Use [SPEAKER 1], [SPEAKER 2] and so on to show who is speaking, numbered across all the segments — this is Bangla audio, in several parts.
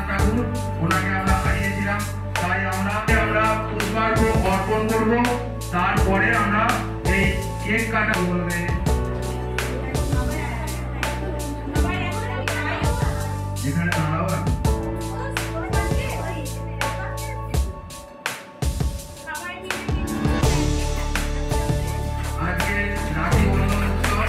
[SPEAKER 1] ঠাকুর, ওনাকে আমরা হারিয়েছিলাম। তাই আমরা পুষ্পার্ঘ অর্পণ করবো, তারপরে আমরা এই কেক কাটা বলবে। এখানে দাঁড়াও। আজকে রাখি বন্ধন উৎসব,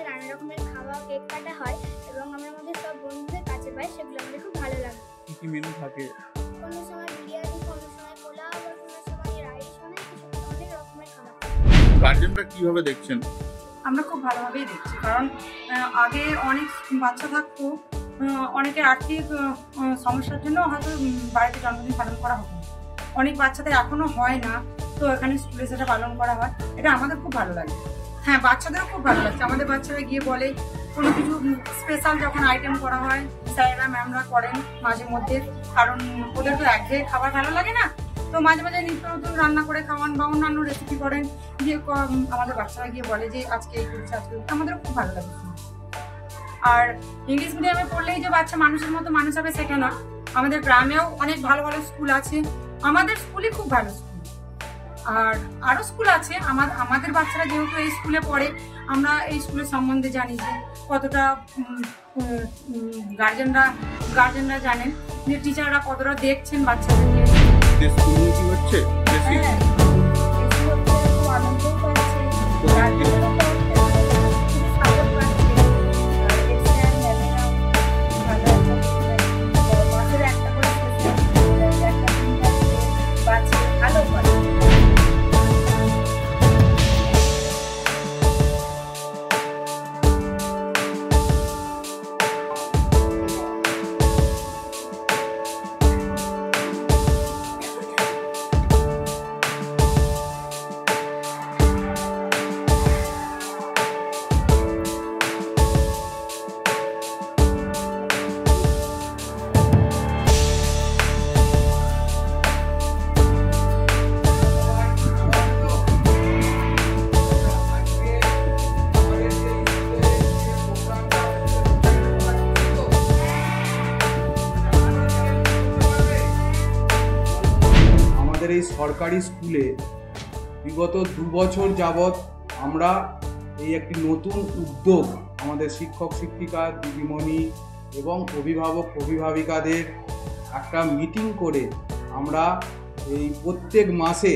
[SPEAKER 2] নানা রকমের খাওয়া কেক কাটা হয় এবং আমরা আমাদের সব বন্ধুদের কাছে পাই, সেগুলো আমাদের খুব ভালো লাগে।
[SPEAKER 3] কি কি মেনু থাকে?
[SPEAKER 2] কোনো সময় বিরিয়ানি, কোনো সময় পোলাও, আবার কোনো সময় রাইস, অনেক রকমের খাবার।
[SPEAKER 3] গার্জেনরা কিভাবে দেখছেন?
[SPEAKER 4] আমরা খুব ভালোভাবেই দেখছি, কারণ আগে অনেক বাচ্চা থাকতো, অনেকের আর্থিক সমস্যার জন্য হয়তো বাড়িতে জন্মদিন পালন করা হতো না। অনেক বাচ্চাদের এখনো হয় না, তো এখানে স্কুলে সেটা পালন করা হয়, এটা আমাদের খুব ভালো লাগে। হ্যাঁ, বাচ্চাদেরও খুব ভালো লাগছে। আমাদের বাচ্চারা গিয়ে বলে কোনো কিছু স্পেশাল যখন আইটেম করা হয়, স্যারেরা ম্যামরা করেন মাঝে মধ্যে, কারণ ওদের তো একঘেয়ে খাবার ভালো লাগে না, তো মাঝে মাঝে নিত্য নতুন রান্না করে খাওয়ান বা অন্যান্য রেসিপি করেন, গিয়ে আমাদের বাচ্চারা গিয়ে বলে যে আজকে এই করছে, আজকে আমাদেরও খুব ভালো লাগে। আর ইংলিশ মিডিয়ামে পড়লেই যে বাচ্চা মানুষের মতো মানুষ হবে সেটা না, আমাদের গ্রামেও অনেক ভালো ভালো স্কুল আছে, আমাদের স্কুলই খুব ভালো স্কুল, আর আরো স্কুল আছে। আমাদের বাচ্চারা যেহেতু এই স্কুলে পড়ে, আমরা এই স্কুলের সম্বন্ধে জানি যে কতটা গার্জেনরা জানেন যে টিচাররা কতটা দেখছেন বাচ্চাদের নিয়ে।
[SPEAKER 3] কি হচ্ছে?
[SPEAKER 2] খুব আনন্দও পাচ্ছে।
[SPEAKER 1] এই সরকারি স্কুলে বিগত 2 বছর যাবৎ আমরা এই একটি নতুন উদ্যোগ, আমাদের শিক্ষক শিক্ষিকা দিদিমণি এবং অভিভাবক অভিভাবিকাদের একটা মিটিং করে আমরা এই প্রত্যেক মাসে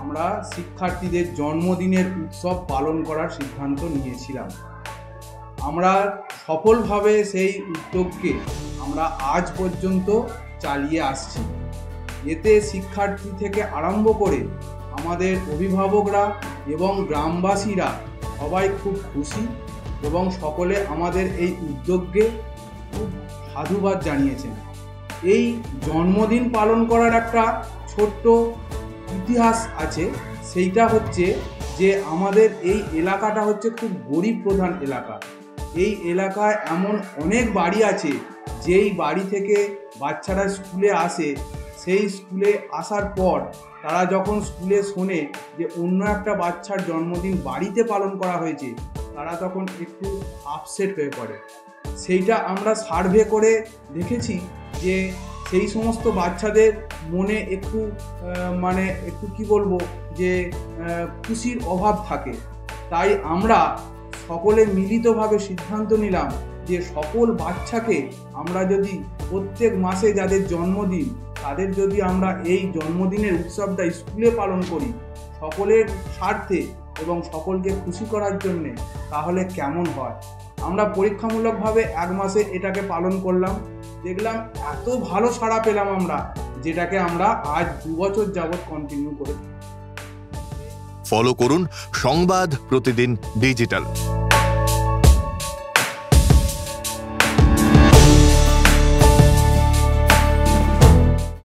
[SPEAKER 1] আমরা শিক্ষার্থীদের জন্মদিনের উৎসব পালন করার সিদ্ধান্ত নিয়েছিলাম। আমরা সফলভাবে সেই উদ্যোগকে আমরা আজ পর্যন্ত চালিয়ে আসছি। এতে শিক্ষার্থী থেকে আরম্ভ করে আমাদের অভিভাবকরা এবং গ্রামবাসীরা সবাই খুব খুশি এবং সকলে আমাদের এই উদ্যোগকে খুব সাধুবাদ জানিয়েছেন। এই জন্মদিন পালন করার একটা ছোট্ট ইতিহাস আছে, সেইটা হচ্ছে যে আমাদের এই এলাকাটা হচ্ছে খুব গরিব প্রধান এলাকা। এই এলাকায় এমন অনেক বাড়ি আছে যেই বাড়ি থেকে বাচ্চারা স্কুলে আসে, সেই স্কুলে আসার পর তারা যখন স্কুলে শোনে যে অন্য একটা বাচ্চার জন্মদিন বাড়িতে পালন করা হয়েছে, তারা তখন একটু আপসেট হয়ে পড়ে। সেইটা আমরা সার্ভে করে দেখেছি যে সেই সমস্ত বাচ্চাদের মনে একটু একটু কি বলবো যে খুশির অভাব থাকে। তাই আমরা সকলে মিলিতভাবে সিদ্ধান্ত নিলাম যে সকল বাচ্চাকে আমরা যদি প্রত্যেক মাসে যাদের জন্মদিন, তাদের যদি আমরা এই জন্মদিনের উৎসবটা স্কুলে পালন করি সকলের স্বার্থে এবং সকলকে খুশি করার জন্যে, তাহলে কেমন হয়। আমরা পরীক্ষামূলকভাবে 1 মাসে এটাকে পালন করলাম, দেখলাম এত ভালো সাড়া পেলাম আমরা, যেটাকে আমরা আজ 2 বছর যাবৎ কন্টিনিউ করে।
[SPEAKER 5] ফলো করুন সংবাদ প্রতিদিন ডিজিটাল।